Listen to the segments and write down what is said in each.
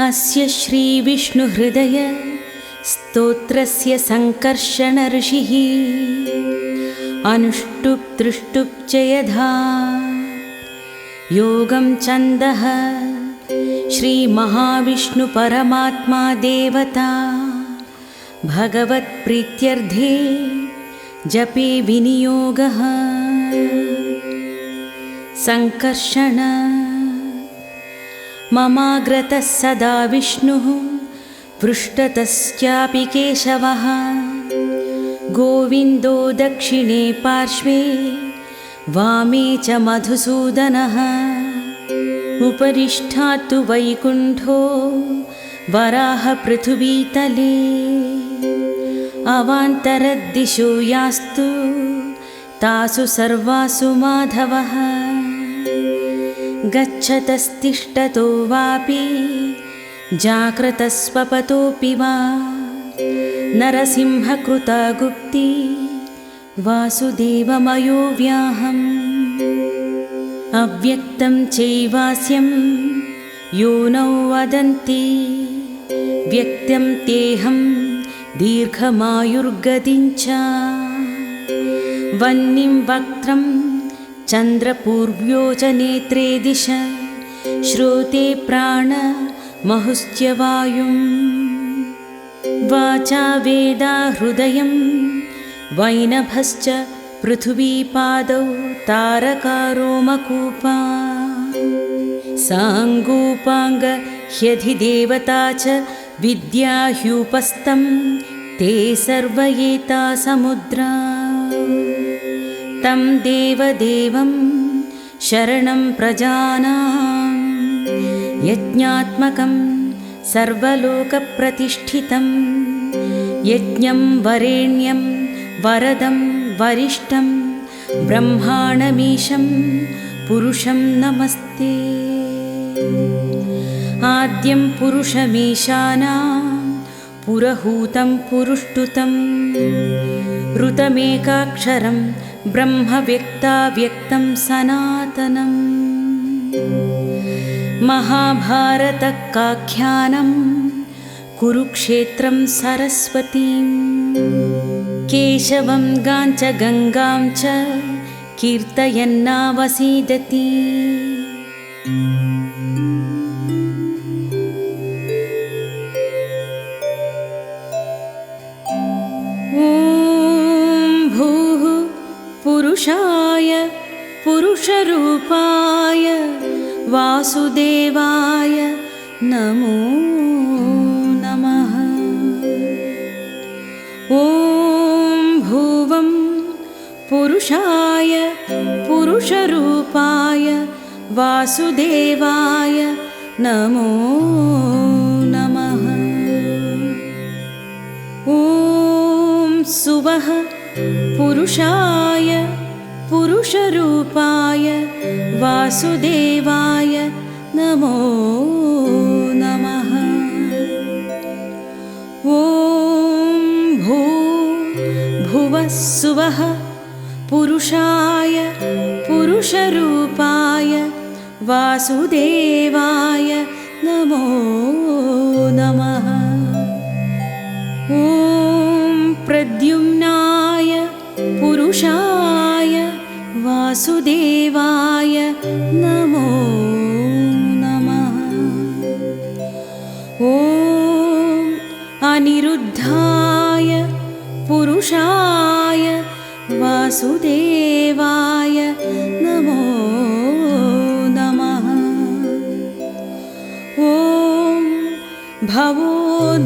अस्य श्रीविष्णुहृदय स्तोत्रस्य संकर्षण ऋषिः अनुष्टुप् दृष्टुप् च यधा योगं छन्दः श्रीमहाविष्णुपरमात्मा देवता भगवत्प्रीत्यर्थे जपे विनियोगः संकर्षण ममाग्रतः सदा विष्णुः पृष्ठतश्चापि केशवः गोविन्दो दक्षिणे पार्श्वे वामे च मधुसूदनः उपरिष्ठात् तु वैकुण्ठो वराह पृथिवीतले अवान्तरदिशो यास्तु तासु सर्वासु माधवः गच्छतस्तिष्ठतो वापि जाग्रतस्वपतोऽपि वा नरसिंहकृता गुप्ति वासुदेवमयो व्याहम् अव्यक्तं चैवास्यं योनौ वदन्ति व्यक्तं तेऽहं दीर्घमायुर्गतिं च वह्निं वक्त्रं चन्द्रपूर्व्यो च नेत्रे दिश श्रोते प्राणमहुश्च वायुं वाचा वेदा हृदयं वैनभश्च पृथिवीपादौ तारकारोमकूपा साङ्गोपाङ्ग ह्यधिदेवता च विद्या ह्युपस्थं ते सर्व एता समुद्रा तं देवदेवं शरणं प्रजानां यज्ञात्मकं सर्वलोकप्रतिष्ठितं यज्ञं वरेण्यं वरदं वरिष्ठं ब्रह्माणमीशं पुरुषं नमस्ते आद्यं पुरुषमीशानां पुरहूतं पुरुष्टुतं ऋतमेकाक्षरं ब्रह्मव्यक्ताव्यक्तं सनातनम् महाभारतकाख्यानं कुरुक्षेत्रं सरस्वतीं केशवं गाञ्च गङ्गां च कीर्तयन्नावसीदति ॐ भूः पुरुषाय पुरुषरूपाय वासुदेवाय नमो नमः ॐ भुवं पुरुषाय पुरुषरूपाय वासुदेवाय नमो नमः ॐ सुवः पुरुषाय पुरुषरूपाय वासुदेवाय नमो नमः ॐ भुवः सुवः पुरुषाय पुरुषरूपाय वासुदेवाय नमो नमः ॐ प्रद्युम्नाय पुरुषाय वासुदेवाय नमो नमः ॐ अनिरुद्धाय पुरुषाय वासुदेवाय नमो नमः ॐ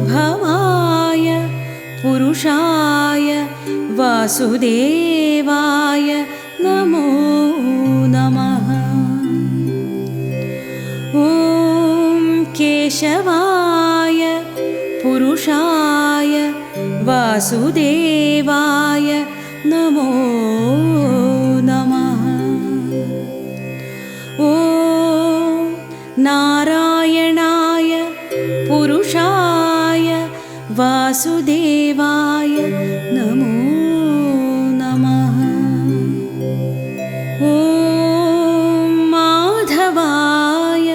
भवोद्भवाय पुरुषाय वासुदेवाय नमो नमः ॐ केशवाय पुरुषाय वासुदेवाय नमो नमः ॐ नारायणाय पुरुषाय वासुदेवाय नमो नमः ॐ माधवाय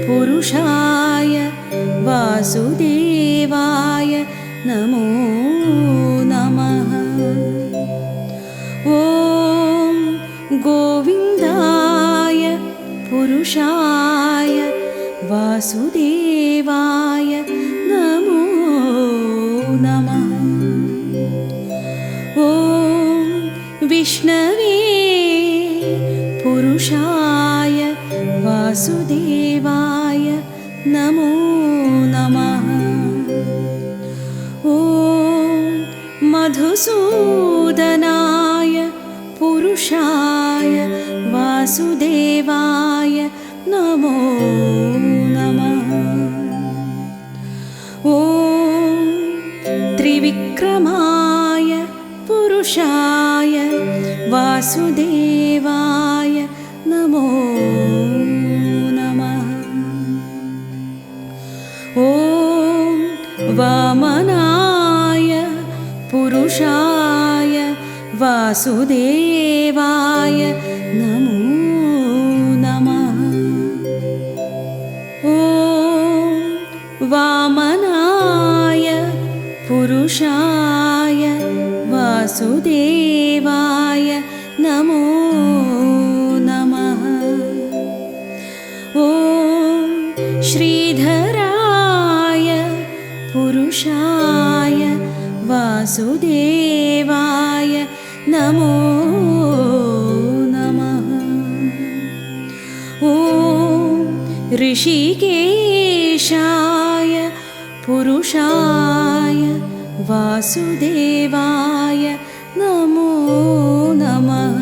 पुरुषाय वासुदेवाय नमो नमः। ॐ गोविन्दाय पुरुषाय वासुदेवाय नमो नमः। ॐ विष्णवे पुरुषाय वासुदेवाय नमो नमः। ॐ मधुसूदनाय पुरुषाय वासुदेवाय नमो नमः। ॐ त्रिविक्रमाय पुरुषाय वासुदेवाय नमो नमः। ॐ वामनाय पुरुषाय वासुदेवाय नमो नमः। ॐ वामनाय पुरुषाय वासुदेवाय नमो नमः। ॐ श्रीधराय पुरुषाय वासुदेवाय नमो नमः। ॐ ऋषिकेशाय पुरुषाय वासुदेवाय नमो नमः।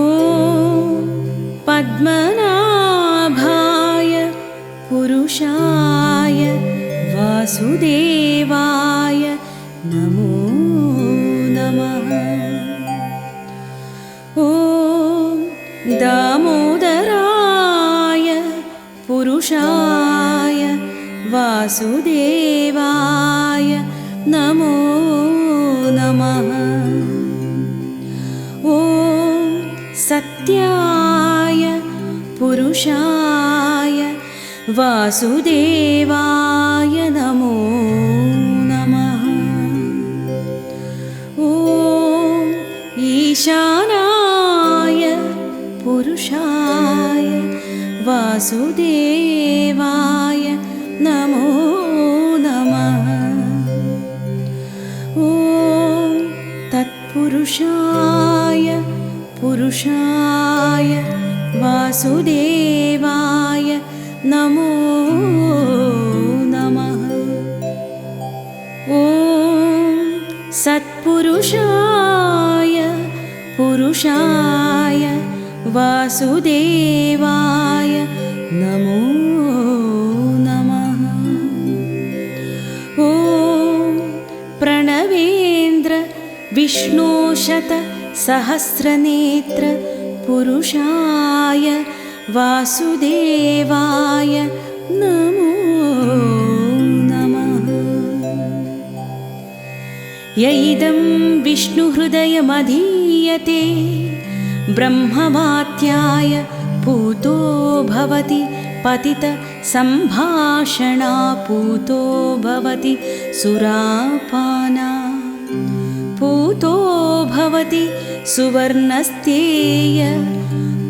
ॐ पद्मनाभाय पुरुषाय वासुदेवाय नमो नमः। ॐ दामोदराय पुरुषाय वासुदेवाय नमो नमः। ॐ सत्याय पुरुषाय वासुदेवाय नमो नमः। ॐ ईशानाय पुरुषाय वासुदेवाय नमो नमः। ॐ तत्पुरुषाय पुरुषाय वासुदेवाय नमो नमः। ॐ सत्पुरुषाय पुरुषाय वासुदेवाय नमो नमः। ॐ प्रणवेन्द्र विष्णुशत सहस्रनेत्र पुरुषाय वासुदेवाय नमो नमः। य इदं विष्णुहृदयमधीयते ब्रह्मवात्याय पूतो भवति पतित सम्भाषणा पूतो भवति सुरापाना पूतो भवति सुवर्णस्तेय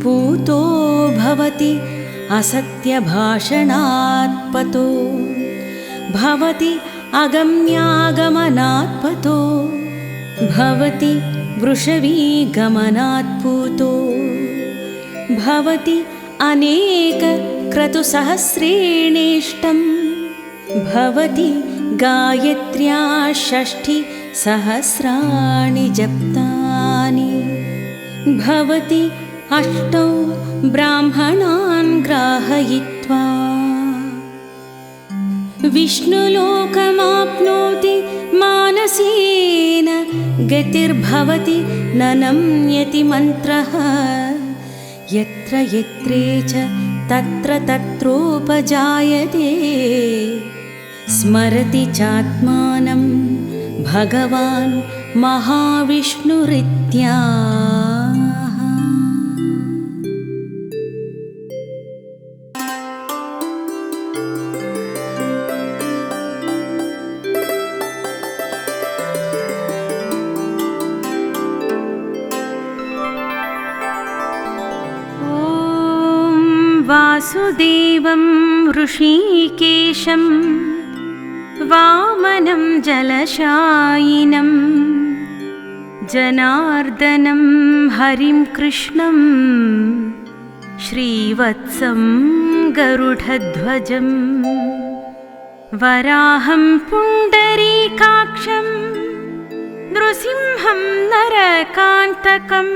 पूतो भवति असत्यभाषणात्पतो भवति अगम्यागमनात्पतो भवति वृषवीगमनात्पूतो भवति अनेकक्रतुसहस्रेणेष्टं भवति गायत्र्या षष्ठिसहस्राणि जप्तानि भवति अष्टौ ब्राह्मणान् ग्राहयित्वा विष्णुलोकमाप्नोति मानसेन गतिर्भवति न नम्यति मन्त्रः यत्र यत्रे च तत्र तत्रोपजायते स्मरति चात्मानं भगवान् महाविष्णुरित्या। वासुदेवं ऋषिकेशं वामनं जलशायिनं जनार्दनं हरिं कृष्णं श्रीवत्सं गरुडध्वजं वराहं पुण्डरीकाक्षं नृसिंहं नरकान्तकम्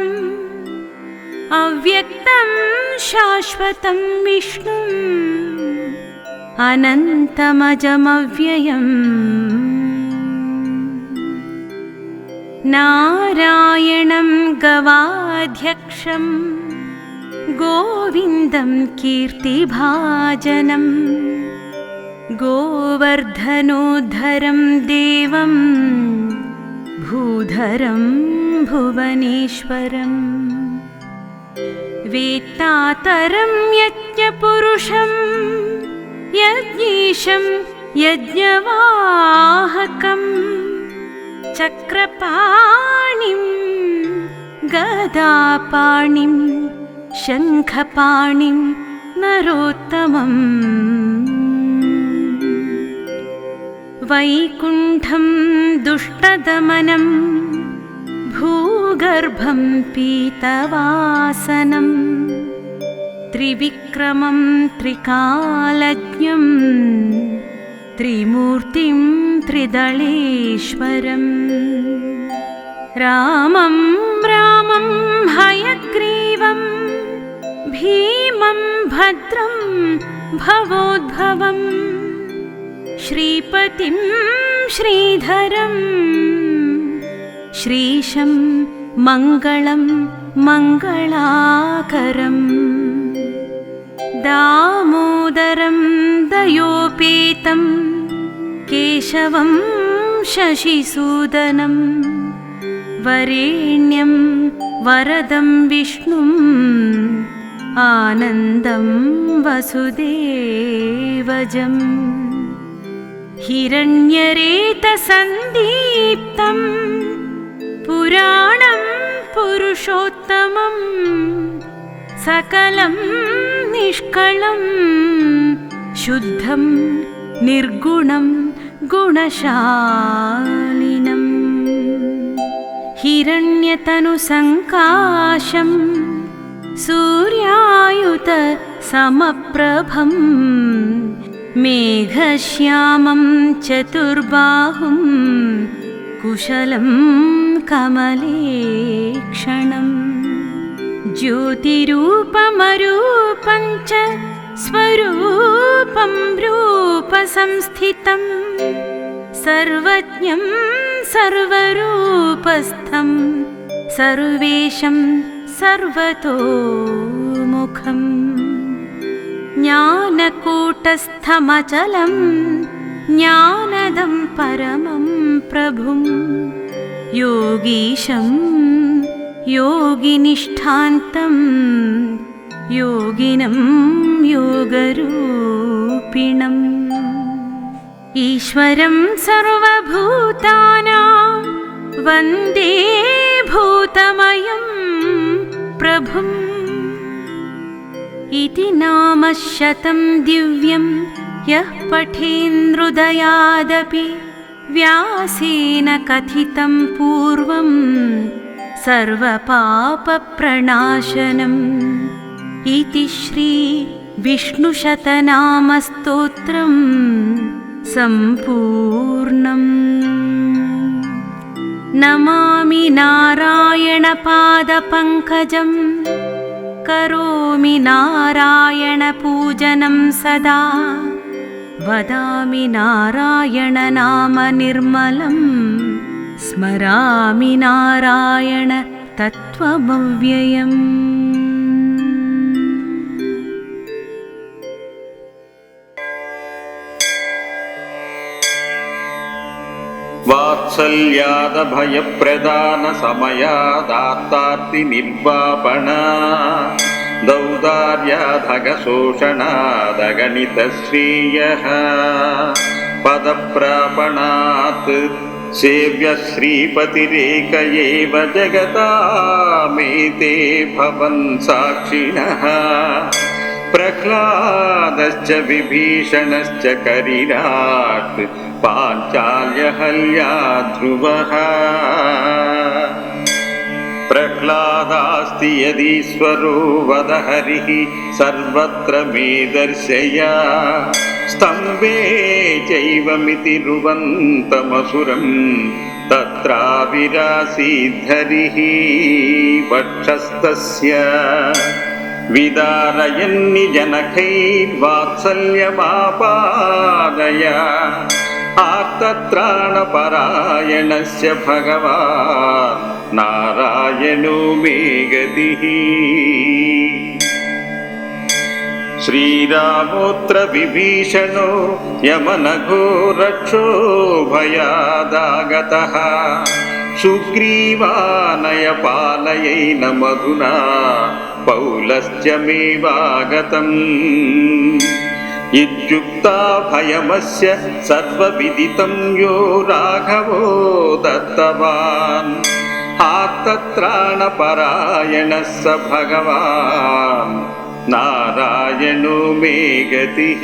अव्यक्तं शाश्वतं विष्णुम् अनन्तमजमव्ययम् नारायणं गवाध्यक्षं गोविन्दं कीर्तिभाजनं गोवर्धनोद्धरं देवं भूधरं भुवनेश्वरम् वेत्तातरं यज्ञपुरुषं यज्ञीशं यज्ञवाहकं चक्रपाणिं गदापाणिं शङ्खपाणिं नरोत्तमम् वैकुण्ठं दुष्टदमनं भूगर्भं पीतवासनं त्रिविक्रमं त्रिकालज्ञं त्रिमूर्तिं त्रिदळेश्वरम् रामं रामं हयग्रीवं भीमं भद्रं भवोद्भवं श्रीपतिं श्रीधरं श्रीशं मङ्गलं मङ्गलाकरम् दामोदरं दयोपेतं केशवं शशिसूदनं वरेण्यं वरदं विष्णुम् आनन्दं वसुदेवजम् हिरण्यरेतसन्दीप्तं पुराणं पुरुषोत्तमं सकलं निष्कलं शुद्धं निर्गुणं गुणशालिनं हिरण्यतनुसङ्काशं सूर्यायुतसमप्रभं मेघश्यामं चतुर्बाहुं कुशलं कमलेक्षणं ज्योतिरूपमरूपं च स्वरूपं रूपसंस्थितं सर्वज्ञं सर्वरूपस्थं सर्वेशं सर्वतोमुखम् ज्ञानकूटस्थमचलं ज्ञानदं परमं प्रभुं योगीशं योगिनिष्ठान्तं योगिनं योगरूपिणम् ईश्वरं सर्वभूतानां वन्दे भूतमयं प्रभुम् इति नामशतं दिव्यं यः पठेन्हृदयादपि व्यासेन कथितं पूर्वं सर्वपापप्रणाशनम् इति श्री विष्णुशतनामस्तोत्रं सम्पूर्णम्। नमामि नारायणपादपङ्कजं करोमि नारायणपूजनं सदा वदामि नारायणनामनिर्मलं स्मरामि नारायण तत्त्वमव्ययम्। वात्सल्यादभयप्रदान समयादात्तार्तिनिर्वापण दौदार्याधगशोषणादगणितश्रेयः पदप्रापणात् सेव्य श्रीपतिरेक एव जगतामेते भवन् साक्षिणः प्रह्लादश्च विभीषणश्च करिराट् पाञ्चाल्यहल्या ध्रुवः प्रह्लादास्ति यदीश्वरो वद हरिः सर्वत्र मे दर्शय स्तम्भे चैवमिति रुवन्तमसुरं तत्राविरासीद्धरिः वक्षस्तस्य विदारयन्निजनकैर्वात्सल्यमापादय आर्तत्राणपरायणस्य भगवान् नारायणो मे गतिः श्रीरामोऽत्र विभीषणो यमनघो रक्षो भयादागतः सुग्रीवानय पालयैन मधुना पौलश्च मेवागतम् इत्युक्ता भयमस्य सर्वविदितं यो राघवो दत्तवान् आर्तत्राणपरायणः स भगवान् नारायणो मे गतिः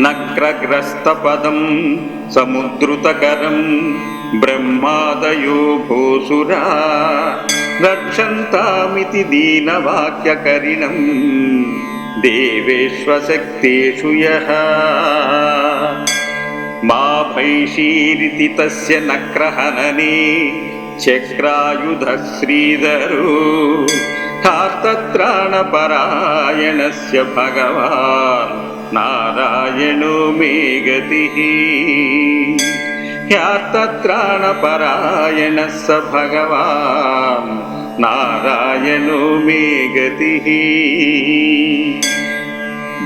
नक्रग्रस्तपदं समुद्रुतकरं ब्रह्मादयो भूसुरा रक्षन्तामिति दीनवाक्यकरिणं देवेष्वशक्तेषु यः मा भैषीरिति तस्य नक्रहनने चक्रायुधः श्रीधरो आर्तत्राणपरायणस्य भगवान् नारायणो मे गतिः ह्यार्तत्राणपरायणः स भगवान् नारायणो मे गतिः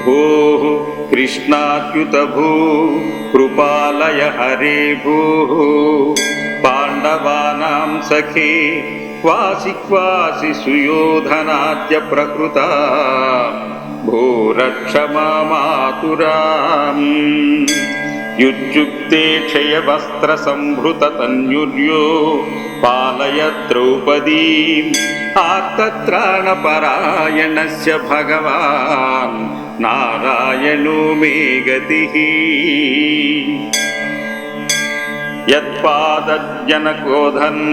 भोः कृष्णाच्युत भोः कृपालय हरे भोः पाण्डवानां सखे क्वासि क्वासि सुयोधनाद्य प्रकृता भो रक्ष मातुराम् युज्युक्ते क्षयवस्त्रसम्भृततन्युर्यो पालय द्रौपदीम् आर्तत्राणपरायणस्य भगवान् नारायणो मे गतिः यत्पादजनकोधन्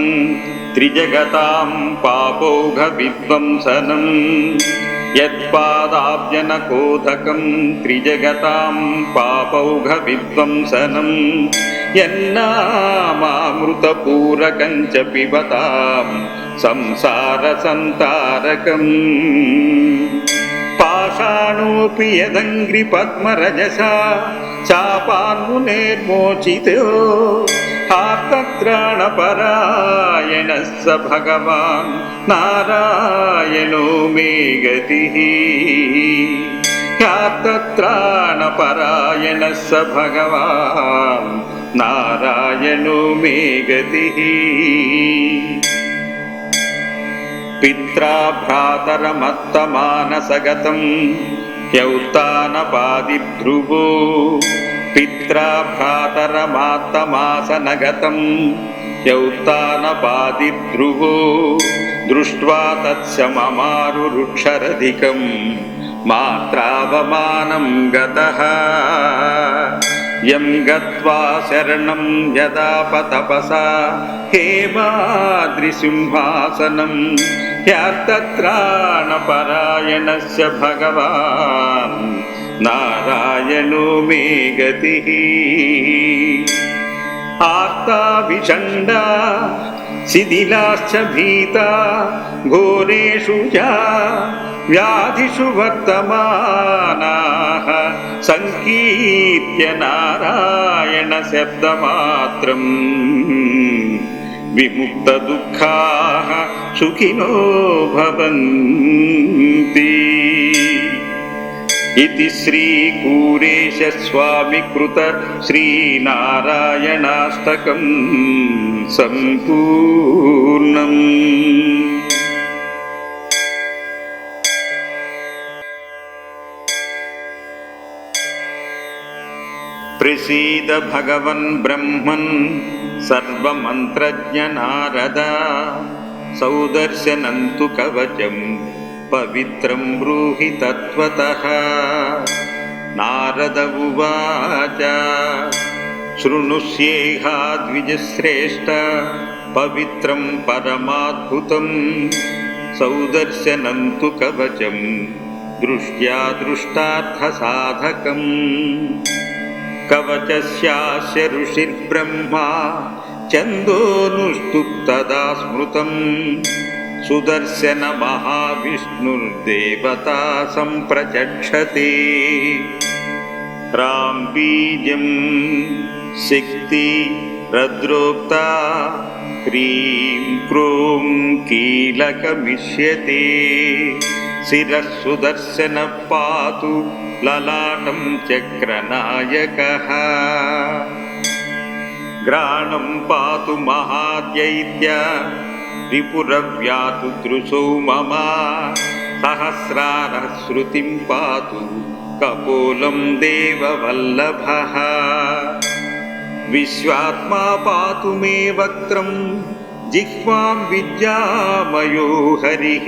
त्रिजगतां पापौघविध्वंसनं यत्पादाब्जनकोधकं त्रिजगतां पापौघविध्वंसनं यन्नामामृतपूरकं च पिबतां संसारसन्तारकम् पाषाणोऽपि यदङ्घ्रिपद्मरजसा चापान्मुनेर्मोचितो आर्तत्राणपरायणः स भगवान् नारायणो मे गतिः आर्तत्राणपरायणः स भगवान् नारायणो मे गतिः पित्रा भ्रातरमत्तमानसगतं ह्यौत्तानपादिध्रुवो पित्रा भ्रातरमात्तमासनगतं ह्यौत्तानपादिध्रुवो दृष्ट्वा तस्य ममारुरुक्षरधिकं मात्रावमानं गतः यं गत्वा शरणं यदापतपसा हेमाद्रिसिंहासनं ह्यार्तत्राणपरायणस्य भगवान् नारायणो मे गतिः आर्ता विषण्डा शिथिलाश्च भीता घोरेषु च व्याधिषु वर्तमानाः संकीर्त्य नारायणशब्दमात्रं विमुक्तदुःखाः सुखिनो भवन्ति। इति श्रीकुरेशस्वामिकृत श्रीनारायणाष्टकं सम्पूर्णम्। ప్రసీద భగవన్ బ్రహ్మన్ సర్వమంత్రజ్ఞ నారద సౌదర్శనంతు కవచం పవిత్రం బ్రూహి తత్వతః. నారద ఉవాచ శృణుష్యేహా ద్విజశ్రేష్ఠ పవిత్రం పరమాద్భుతం సౌదర్శనంతు కవచం దృష్ట్యా దృష్టార్థసాధకం. కవచస్యాస్య ఋషిర్బ్రహ్మా ఛందోనుష్టుప్తదా స్మృతం సుదర్శన మహావిష్ణుర్దేవతా సంప్రచక్షతే. హ్రాం బీజం శక్తి రద్రోక్తా హ్రీం క్రోం కీలకమిష్యతే. శిరః సుదర్శన పాతు లలాటం చక్రనాయకః. గ్రాణం పాతు మహాద్యైత్య రిపురవ్యాతు దృశో మమ. సహస్రారః శృతిం పాతు కపోలం దేవవల్లభః. విశ్వాత్మా పాతు మే వక్త్రం జిహ్వాం విద్యామయో హరిః.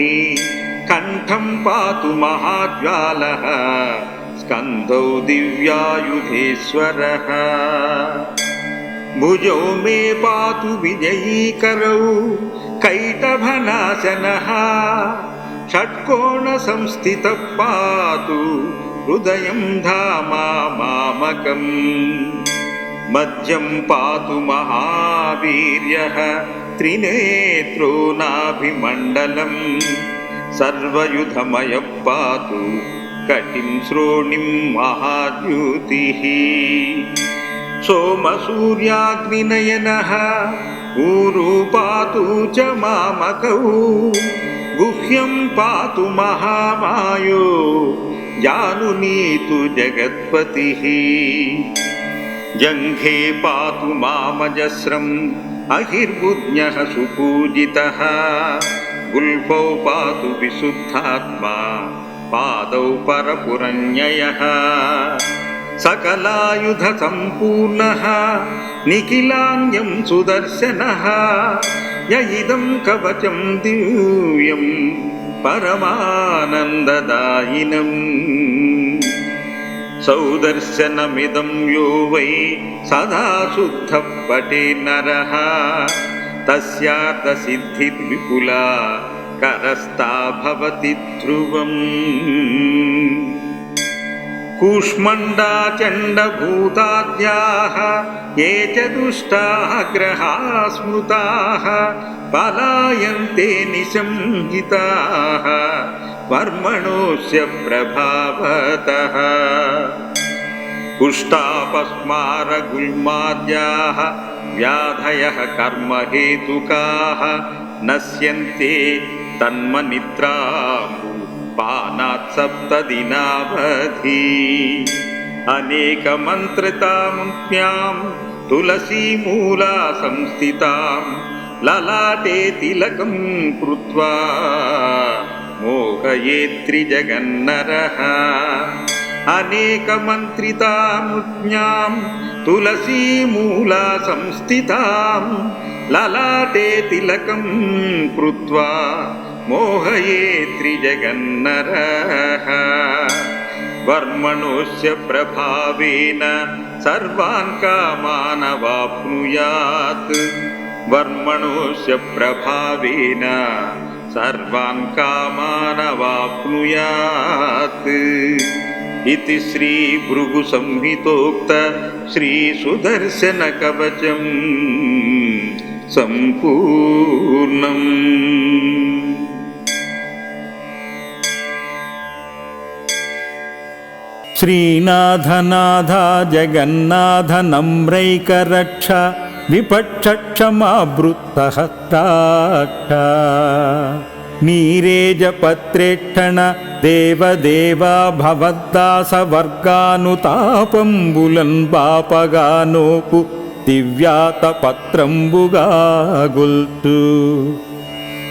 కంఠం పాతు మహాజ్వాలః స్కంధౌ దివ్యాయుధేశ్వరః. భుజౌ మే పాతు విజయీకరౌ కైటభనాశనః. షట్కోణ సంస్థితః పాతు హృదయం ధామా మామకం. మధ్యం పాతు మహావీర్యః త్రినేత్రో నాభిమండలం. సర్వయుధమయః పాతు కటిం శ్రోణిం మహాద్యుతిః. సోమసూర్యాగ్నినయనః ఊరు పాతు చ మామకౌ. గుహ్యం పాతు మహామాయో జానునీతు జగత్పతిః. జంఘే పాతు మామజస్రం అహిర్బుజ్ఞః సుపూజితః. గుల్ఫౌ పాతు విశుద్ధాత్మా పాదౌ పరపురన్యయః. సకలాయుధ సంపూర్ణః నిఖిలాన్యం సుదర్శనః. య ఇదం కవచం దివ్యం పరమానందదాయినం. సౌదర్శనమిదం యో వై సదా శుద్ధః పఠే నరః. తస్యార్థసిద్ధిర్విపులా కరస్థా భవతి ధ్రువం. కూష్మండా చండభూతాద్యాః ఏ చ దుష్టాః గ్రహాः స్మృతాః. పలాయంతే నిశంహితాః వర్మణోస్య ప్రభావతః. కుష్ఠాపస్మారగుల్మాద్యాః వ్యాధయః కర్మహేతుకాః. నశ్యంతే తన్మనిద్రాము పానాత్ సప్తదినావధి. అనేకమంత్రితాం తులసీమూలా సంస్థితాం. లలాటే తిలకం కృత్వా మోహయేత్రిజగన్నరః. అనేకమంత్రితాం తులసీమూలా సంస్థితాం. లలాటే తిలకం కృత్వా మోహయేత్రిజగన్నరః. వర్మణోస్య ప్రభావేన సర్వాన్ కామానవాప్నుయాత్. వర్మణోస్య ప్రభావేన సర్వాన్ కామానవాప్నుయాత్. इति श्री भृगु संहितोक्त श्री सुदर्शन कवचम संपूर्णम्। श्रीनाथ नाथ जगन्नाथ नम्रैक रक्ष विपक्ष क्षमावृत्तहस्ताक्ष नीरेजपत्रेक्षण देवदेवा भवद्दासवर्गानुतापम्बुलन् पापगानोपु दिव्यातपत्रम्बुगागुल्तु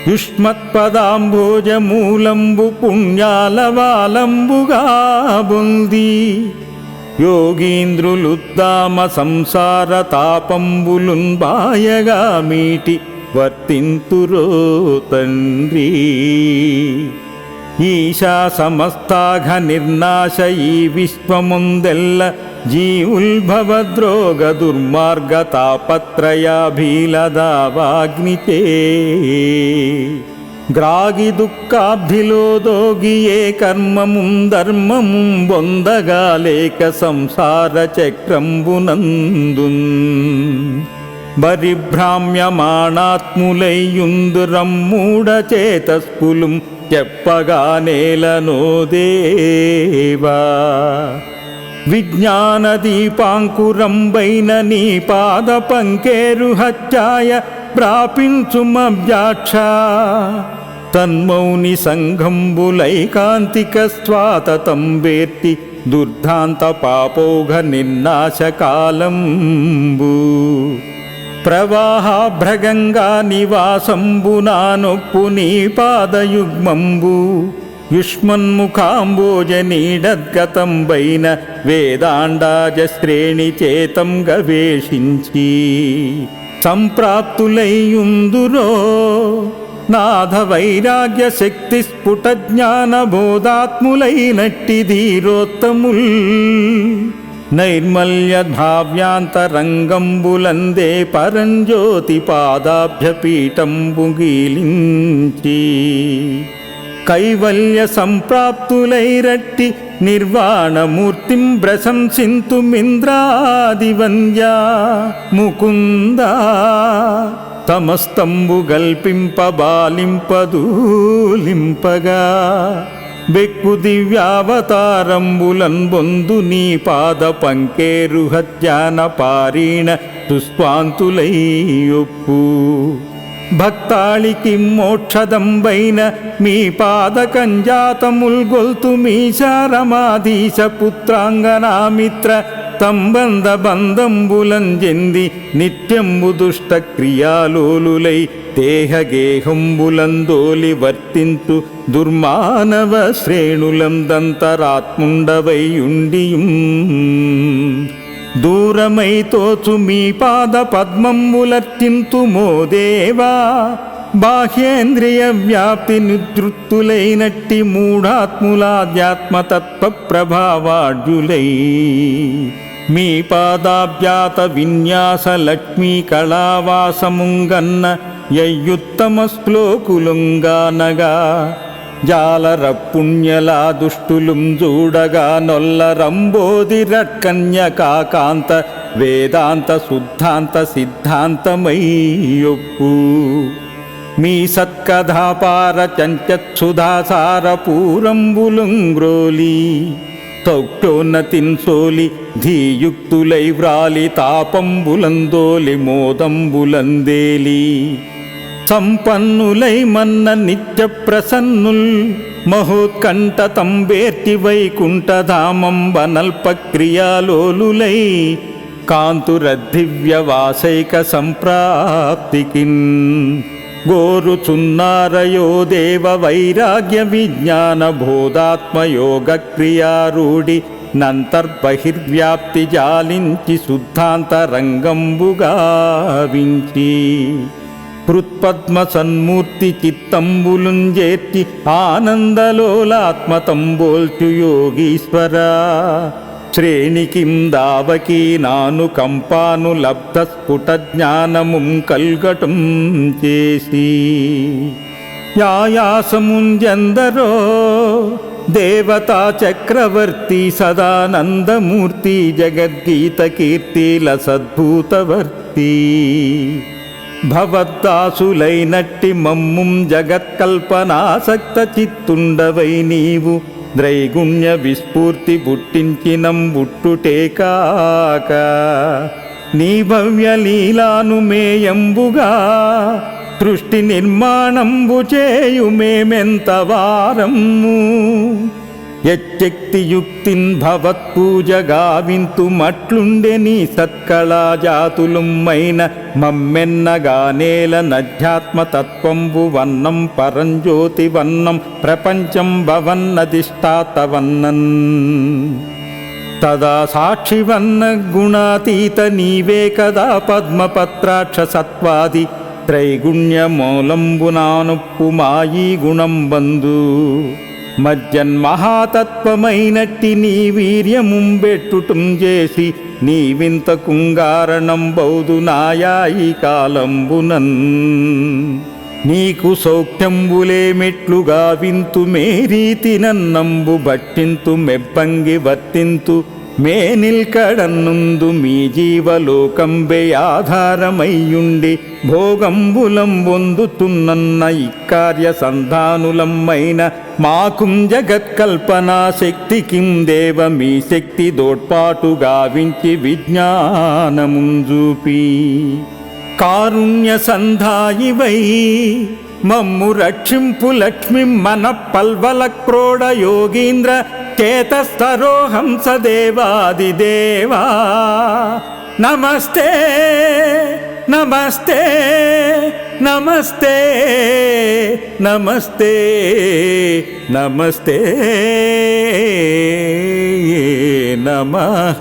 युष्मत्पदाम्भोजमूलम्बु पुण्यालवालम्बुगा बुन्दी యోగీంద్రులుద్దామ సంసార తాపంబులున్ బాయగా మీటి వర్తింతురో తండ్రి. ఈశా సమస్తాఘ నిర్నాశ ఈ విశ్వముందెల్ల జీవుల్భవద్రోగ దుర్మార్గ తాపత్రయాభీలదావాగ్నిచే గ్రాగి దుఃఖాబ్ధిలో దోగి ఏ కర్మముం ధర్మముం బొందగాలేక సంసార చక్రంబునందున్ బరిభ్రామ్యమాణాత్ములైయుందురం మూఢచేతస్కులుం చెప్పగా నేలనో దేవా. విజ్ఞాన దీపాంకురంబైన నీ పాద పంకేరుహత్యాయ ప్రాపించుమవ్యాక్ష తన్మౌని సంఘంబులైకాంతిక స్వాతతం వేర్తి దుర్ధాంత పాపౌఘ నిర్నాశకాలంబు ప్రవాహాభ్రగంగా నివాసంబునానొప్పు నీ పాదయుగ్మంబు యుష్మన్ముఖాంబోజనీడద్గతంబైన వేదాండాజ శ్రేణి చేతం గవేషించి సంప్రాప్తులైయుందురో నాథ వైరాగ్య శక్తి స్ఫుట జ్ఞాన బోధాత్ములైనట్టి ధీరోత్తముల్ నైర్మల్య భావ్యాంతరంగంబులందే పరంజ్యోతి పాదాభ్యపీఠంబు గీలించి కైవల్య సంప్రాప్తులైరట్టి నిర్వాణమూర్తిం ప్రశంసింతుమింద్రాదివంద్యా ముకుందా తమస్తంబు గల్పింపబాలింపదూలింపగా బెక్కు దివ్యావతారంబులన్ బొందు నీ పాద పంకేరుహత్యాన పారీణ తుస్వాంతులైయొప్పు భక్తాళికి మోక్షదంబైన మీ పాదకంజాతముల్ గొల్తు మీశారమాధీశ పుత్రాంగనామిత్ర తంబంద బంధంబులంజెంది నిత్యంబు దుష్ట క్రియాలోలులై దేహగేహంబులందోలి వర్తింతు దుర్మానవ శ్రేణులం దంతరాత్ముండవైయుండియుం దూరమై తోచు మీ పాద పద్మంబులర్చింతుమో దేవా బాహ్యేంద్రియ వ్యాప్తి నిద్రుత్తులైనట్టి మూఢాత్ములాధ్యాత్మతత్వ ప్రభావాఢ్యులై మీ పాదాభ్యాత విన్యాస లక్ష్మీ కళావాసముంగన్న యయ్యుత్తమ శ్లోకులుంగానగా జాలర పుణ్యలా దుష్టులుం చూడగా నొల్లరంబోదిరట్కన్యకాకాంత వేదాంత శుద్ధాంత సిద్ధాంతమయ్యొప్పు మీ సత్కథాపార చంచత్సుధాసార పూరంబులుంగ్రోలి తౌక్యోన్నతిన్ సోలి ధీయుక్తులై వ్రాలి తాపంబులందోలి మోదంబులందేలి సంపన్నులై మన్న నిత్య ప్రసన్నుల్ మహోత్కంఠ తంబేర్తి వైకుంఠధామంబనల్ప క్రియాలోలులై కాంతురద్దివ్యవాసైక సంప్రాప్తికిన్ గోరుచున్నారయో దేవ వైరాగ్య విజ్ఞాన బోధాత్మయోగ క్రియారూఢి నంతర్బహిర్వ్యాప్తి జాలించి శుద్ధాంతరంగంబుగావించి హృత్పద్మ సన్మూర్తి చిత్తంబులుంజేర్చి ఆనందలోలాత్మతంబోల్చు యోగీశ్వరా శ్రేణికిం దావకీ నాను కంపాను లబ్ధ స్ఫుట జ్ఞానముం కల్గటం చేసి యాయాసముంజందరో దేవతా చక్రవర్తి సదానందమూర్తి జగద్గీత కీర్తిల సద్భూతవర్తి భవద్దాసులైనట్టి మమ్ముం జగత్కల్పనాసక్త చిత్తుండవై నీవు ద్రైగుణ్య విస్ఫూర్తి బుట్టించినం బుట్టుటే కాక నీ భవ్య లీలాను మేయంబుగా సృష్టి నిర్మాణంబు చేయు మేమెంత వారము యచ్చక్తియుక్తిన్ భవత్పూజ గావింతు మట్లుండె నీ సత్కళాజాతులుమ్మైన మమ్మెన్నగానేల నధ్యాత్మతత్వంబు వన్నం పరంజ్యోతి వన్నం ప్రపంచం భవన్నదిష్టాత వన్నన్ తదా సాక్షివన్న గుణాతీత నీవే కదా పద్మపత్రాక్ష సత్వాది త్రైగుణ్యమూలంబునానొప్పు మాయీ గుణం బందు మజ్జన్మహాతత్వమైనట్టి నీ వీర్యముంబెట్టుటం చేసి నీవింత కుంగారణం బౌదు నాయాయి కాలంబునన్ నీకు సౌఖ్యంబులే మెట్లుగా వింతు మేరీతి నన్నంబు భట్టింతు మెప్పంగి వర్తింతు మే నిల్కడన్నుందు మీ జీవలోకంబే ఆధారమయ్యుండి భోగంబులం పొందుతున్నన్న ఇక్కార్య సంధానులమ్మైన మాకుం జగత్కల్పనా శక్తికిం దేవ మీ శక్తి దోడ్పాటు గావించి విజ్ఞానముంజూపి కారుణ్య సంధాయివై మమ్ము రక్షింపు లక్ష్మి మన పల్వల క్రోడ యోగీంద్ర చేతస్థరోహంస దేవాదిదేవా నమస్తే నమస్తే నమస్తే నమస్తే నమస్తే నమః